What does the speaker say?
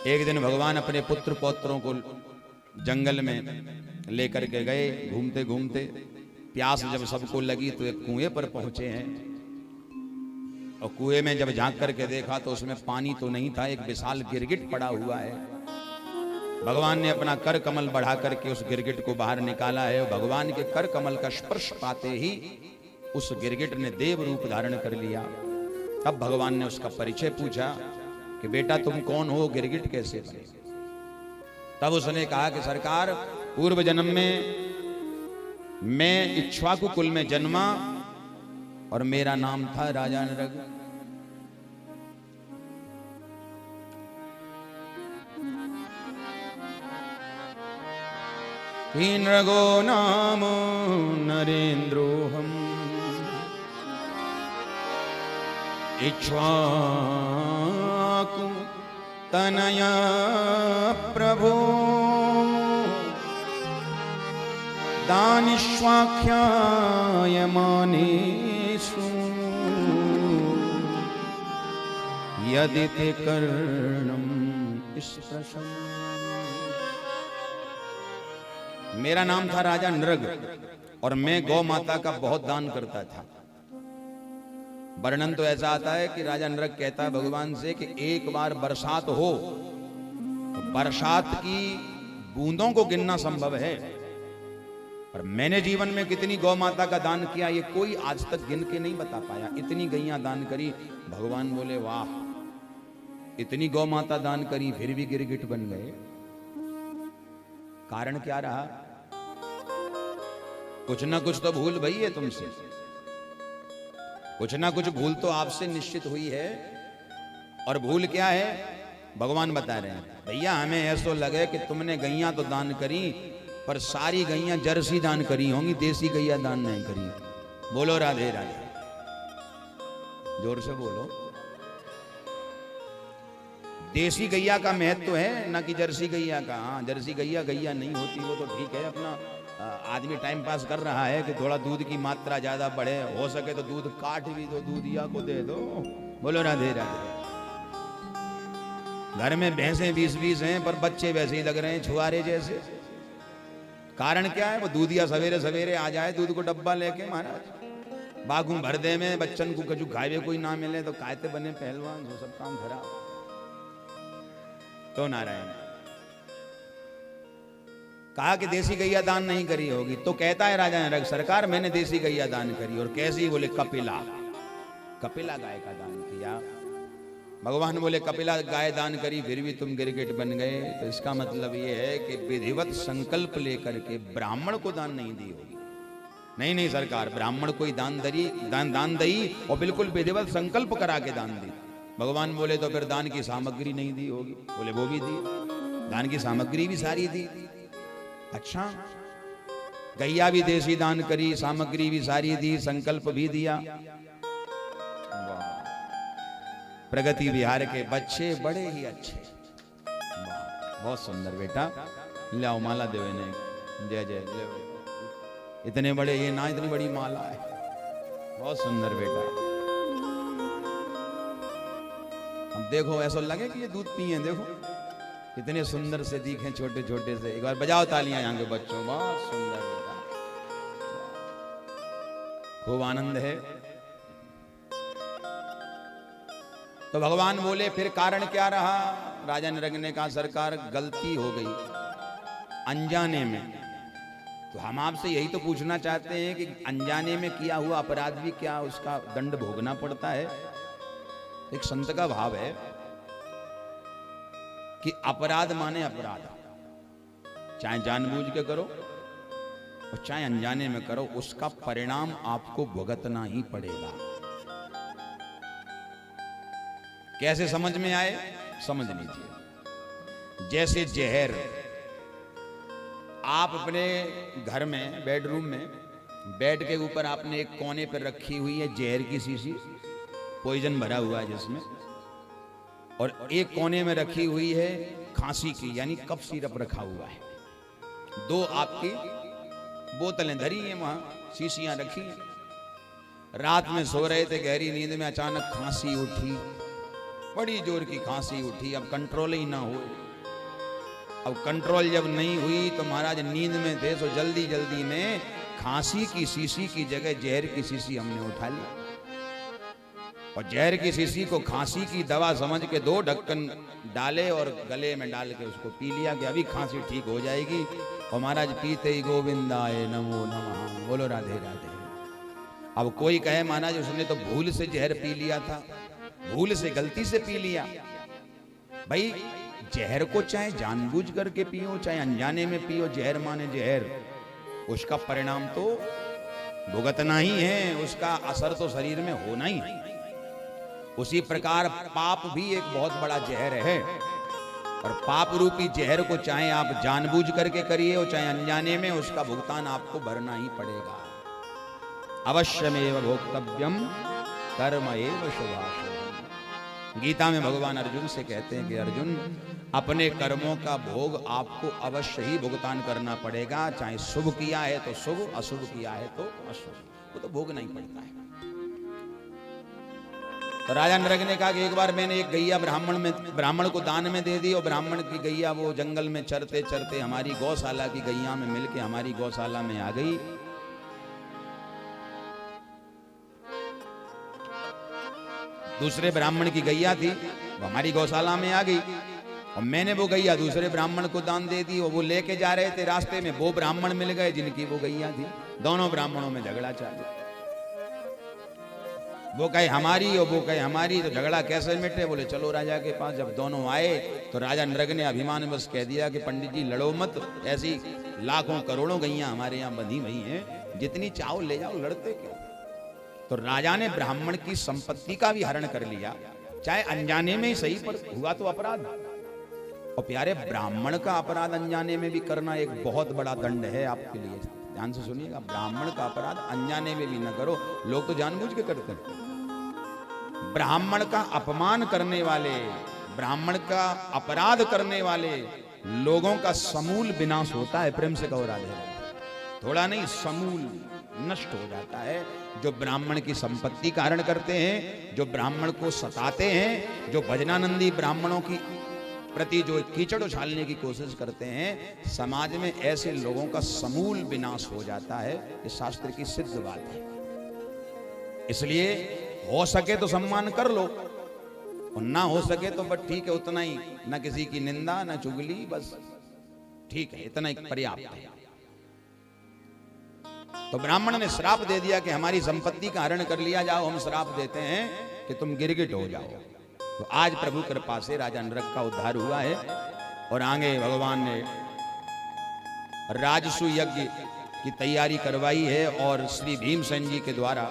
एक दिन भगवान अपने पुत्र पौत्रों को जंगल में लेकर के गए। घूमते घूमते प्यास जब सबको लगी तो एक कुएं पर पहुंचे हैं, और कुएं में जब झांक करके देखा तो उसमें पानी तो नहीं था, एक विशाल गिरगिट पड़ा हुआ है। भगवान ने अपना कर कमल बढ़ा करके उस गिरगिट को बाहर निकाला है, और भगवान के कर कमल का स्पर्श पाते ही उस गिरगिट ने देव रूप धारण कर लिया। तब भगवान ने उसका परिचय पूछा कि बेटा तुम कौन हो, गिरगिट कैसे बने? तब उसने कहा कि सरकार, पूर्व जन्म में मैं इक्ष्वाकु कुल में जन्मा और मेरा नाम था राजा नृग। नृगो नाम नरेन्द्रोहम इक्ष्वाकु तनया प्रभो दानिष्वाख्यायमानेषु यदि ते कर्णम स्पृशम्। मेरा नाम था राजा नृग और मैं गौ माता का बहुत दान करता था। वर्णन तो ऐसा आता है कि राजा नृग कहता है भगवान से कि एक बार बरसात हो तो बरसात की बूंदों को गिनना संभव है, पर मैंने जीवन में कितनी गौ माता का दान किया ये कोई आज तक गिन के नहीं बता पाया। इतनी गैया दान करी। भगवान बोले वाह, इतनी गौ माता दान करी फिर भी गिरगिट बन गए। कारण क्या रहा? कुछ ना कुछ तो भूल भई है तुमसे, कुछ ना कुछ भूल तो आपसे निश्चित हुई है। और भूल क्या है भगवान बता रहे हैं, भैया हमें ऐसा लगे कि तुमने गैया तो दान करी पर सारी गैया जर्सी दान करी होंगी, देसी गैया दान नहीं करी। बोलो राधे राधे, जोर से बोलो। देसी गैया का महत्व है ना कि जर्सी गैया का। हाँ, जर्सी गैया गैया नहीं होती, वो तो ठीक है, अपना आदमी टाइम पास कर रहा है कि थोड़ा दूध की मात्रा ज्यादा बढ़े, हो सके तो दूध काट भी दो, दूधिया को दे दो। बोलो राधे राधे। घर में भैंसे 20-20 हैं पर बच्चे वैसे ही लग रहे हैं छुआरे जैसे। कारण क्या है? वो दूधिया सवेरे सवेरे आ जाए दूध को डब्बा लेके, महाराज बागू भर दे में बच्चन को कछु खाए कोई ना मिले तो कायते बने पहलवान, वो सब काम खराब। तो नारायण कहा कि देसी गैया दान नहीं करी होगी। तो कहता है राजा नृग सरकार मैंने देसी गैया दान करी। और कैसी? बोले कपिला, कपिला गाय का दान किया। भगवान बोले कपिला गाय दान करी फिर भी तुम गिरगिट बन गए, तो इसका मतलब ये है कि विधिवत संकल्प लेकर के ब्राह्मण को दान नहीं दी होगी। नहीं नहीं सरकार, ब्राह्मण को दान दी और बिल्कुल विधिवत संकल्प करा के दान दी। भगवान बोले तो फिर दान की सामग्री नहीं दी होगी। बोले वो भी दी, दान की सामग्री भी सारी दी। अच्छा, गैया भी देसी दान करी, सामग्री भी सारी दी, संकल्प भी दिया। प्रगति विहार के बच्चे बड़े ही अच्छे, बहुत सुंदर बेटा। लाओ माला देवे ने, जय जय जय। इतने बड़े ये ना, इतनी बड़ी माला है, बहुत सुंदर बेटा। अब देखो ऐसा लगे कि ये दूध पिए, देखो कितने सुंदर से दिखे, छोटे छोटे से। एक बार बजाओ तालियां यहाँ के बच्चों, बहुत सुंदर बेटा, खूब आनंद है। तो भगवान बोले फिर कारण क्या रहा? राजा नृग ने कहा सरकार गलती हो गई अनजाने में। तो हम आपसे यही तो पूछना चाहते हैं कि अनजाने में किया हुआ अपराध भी क्या उसका दंड भोगना पड़ता है? एक संत का भाव है कि अपराध माने अपराध, चाहे जानबूझ के करो और चाहे अनजाने में करो, उसका परिणाम आपको भुगतना ही पड़ेगा। कैसे समझ में आए? समझ लीजिए, जैसे जहर आप अपने घर में बेडरूम में बेड के ऊपर आपने एक कोने पर रखी हुई है जहर की शीशी, पॉइजन भरा हुआ है जिसमें, और एक कोने में रखी हुई है खांसी की यानी कफ सिरप रखा हुआ है। दो आपकी बोतलें धरी हैं, वहां शीशियां रखी हैं। रात में सो रहे थे, गहरी नींद में अचानक खांसी उठी, बड़ी जोर की खांसी उठी, अब कंट्रोल ही ना हुए। अब कंट्रोल जब नहीं हुई तो महाराज नींद में थे, तो जल्दी जल्दी में खांसी की शीशी की जगह जहर की शीशी हमने उठा ली, और जहर की शीशी को खांसी की दवा समझ के 2 ढक्कन डाले और गले में डाल के उसको पी लिया कि अभी खांसी ठीक हो जाएगी। और महाराज पीते ही गोविंदाय नमो नमः, बोलो राधे राधे। अब कोई कहे महाराज उसने तो भूल से जहर पी लिया था, भूल से गलती से पी लिया। भाई जहर को चाहे जानबूझ करके पियो चाहे अनजाने में पियो, जहर माने जहर, उसका परिणाम तो भुगतना ही है, उसका असर तो शरीर में होना ही है। उसी प्रकार पाप भी एक बहुत बड़ा जहर है, और पाप रूपी जहर को चाहे आप जानबूझ करके करिए और चाहे अनजाने में, उसका भुगतान आपको भरना ही पड़ेगा। अवश्यमेव भोक्तव्यम कर्म एव शुभाशुभम्। गीता में भगवान अर्जुन से कहते हैं कि अर्जुन, अपने कर्मों का भोग आपको अवश्य ही भुगतान करना पड़ेगा, चाहे शुभ किया है तो शुभ, अशुभ किया है तो अशुभ, वो तो भोगना ही पड़ता है। तो राजा नरक ने कहा कि एक बार मैंने एक गैया ब्राह्मण को दान में दे दी, और ब्राह्मण की गैया वो जंगल में चरते चरते हमारी गौशाला की गैया में मिलके हमारी गौशाला में आ गई। दूसरे ब्राह्मण की गैया थी, वो हमारी गौशाला में आ गई, और मैंने वो गैया दूसरे ब्राह्मण को दान दे दी। और वो लेके जा रहे थे, रास्ते में वो ब्राह्मण मिल गए जिनकी वो गैया थी। दोनों ब्राह्मणों में झगड़ा चालू, वो कहे हमारी और वो कहे हमारी, तो झगड़ा कैसे मिटे? बोले चलो राजा के पास। जब दोनों आए तो राजा नृग ने अभिमान बस कह दिया कि पंडित जी लड़ो मत, ऐसी लाखों करोड़ों गैया हमारे यहाँ बंधी हुई हैं, जितनी चाहो ले जाओ, लड़ते क्यों? तो राजा ने ब्राह्मण की संपत्ति का भी हरण कर लिया, चाहे अनजाने में ही सही, पर हुआ तो अपराध। और प्यारे ब्राह्मण का अपराध अनजाने में भी करना एक बहुत बड़ा दंड है आपके लिए, ध्यान से सुनिएगा। ब्राह्मण का अपराध अनजाने में भी न करो, लोग तो जानबूझ के करते हैं। ब्राह्मण का अपमान करने वाले, ब्राह्मण का अपराध करने वाले लोगों का समूल विनाश होता है। प्रेम से कहो राधे, थोड़ा नहीं, समूल नष्ट हो जाता है। जो ब्राह्मण की संपत्ति का हरण करते हैं, जो ब्राह्मण को सताते हैं, जो भजनानंदी ब्राह्मणों की प्रति जो कीचड़ उछालने की कोशिश करते हैं, समाज में ऐसे लोगों का समूल विनाश हो जाता है। ये शास्त्र की सिद्ध बात है। इसलिए हो सके तो सम्मान कर लो, और ना हो सके तो बस ठीक है, उतना ही, ना किसी की निंदा ना चुगली, बस ठीक है, इतना ही पर्याप्त है। तो ब्राह्मण ने श्राप दे दिया कि हमारी संपत्ति का हरण कर लिया, जाओ हम श्राप देते हैं कि तुम गिरगिट हो जाओ। तो आज प्रभु कृपा से राजा नरक का उद्धार हुआ है, और आगे भगवान ने राजसु यज्ञ की तैयारी करवाई है, और श्री भीमसेन जी के द्वारा